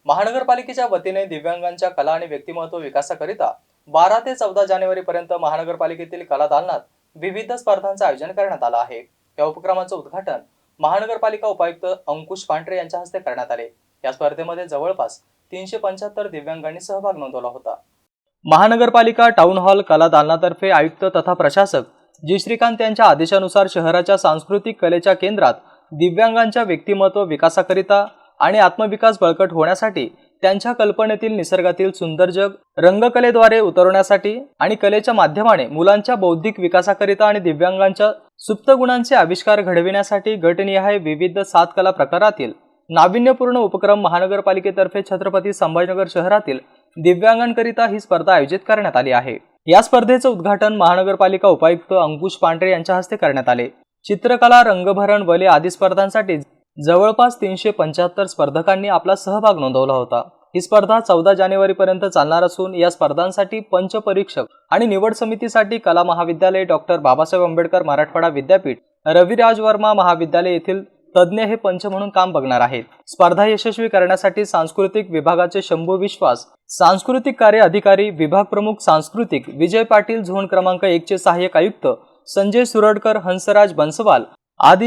महानगरपालिकेच्या वतीने दिव्यांगांच्या कला आणि व्यक्तिमत्व विकासाकरिता 12 ते 14 जानेवारी पर्यंत महानगरपालिकेतील कला दालनात विविध स्पर्धांचे आयोजन करण्यात आले आहे। या उपक्रमाचे उद्घाटन महानगरपालिका उपायुक्त अंकुश पांढरे यांच्या हस्ते करण्यात आले। या स्पर्धेमध्ये जवळपास 375 दिव्यांगांनी सहभाग नोंदवला होता। महानगरपालिका टाउन हॉल कला दालनातर्फे आयुक्त तथा प्रशासक जी श्रीकांत यांच्या आदेशानुसार शहराच्या सांस्कृतिक कलेच्या केंद्रात दिव्यांगांच्या व्यक्तिमत्व विकासाकरिता आणि आत्मविकास बळकट होण्यासाठी त्यांच्या कल्पनेतील निसर्गातील सुंदर जग रंगकलेद्वारे उतरवण्यासाठी आणि कलेच्या माध्यमाने मुलांच्या बौद्धिक विकासाकरिता आणि दिव्यांगांच्या सुप्त गुणांचे आविष्कार घडविण्यासाठी गटनिहाय विविध 7 कला प्रकारातील नाविन्यपूर्ण उपक्रम महानगरपालिकेतर्फे छत्रपती संभाजीनगर शहरातील दिव्यांगांकरिता ही स्पर्धा आयोजित करण्यात आली आहे। या स्पर्धेचे उद्घाटन महानगरपालिका उपायुक्त अंकुश पांढरे यांच्या हस्ते करण्यात आले। चित्रकला, रंगभरण, वले आदी स्पर्धांसाठी जवळपास 375 स्पर्धकांनी आपला सहभाग नोंदवला होता। ही स्पर्धा 14 जानेवारी पर्यंत चालणार असून या स्पर्धांसाठी पंच परीक्षक आणि निवड समितीसाठी कला महाविद्यालय, डॉक्टर बाबासाहेब आंबेडकर मराठवाडा विद्यापीठ, रविराज वर्मा महाविद्यालय येथील तज्ञ हे पंच म्हणून काम बघणार आहेत। स्पर्धा यशस्वी करण्यासाठी सांस्कृतिक विभागाचे शंभू विश्वास, सांस्कृतिक कार्य अधिकारी, विभाग प्रमुख सांस्कृतिक विजय पाटील, झोन क्रमांक 1 चे सहाय्यक आयुक्त संजय सुरडकर, हंसराज बन्सवाल आदी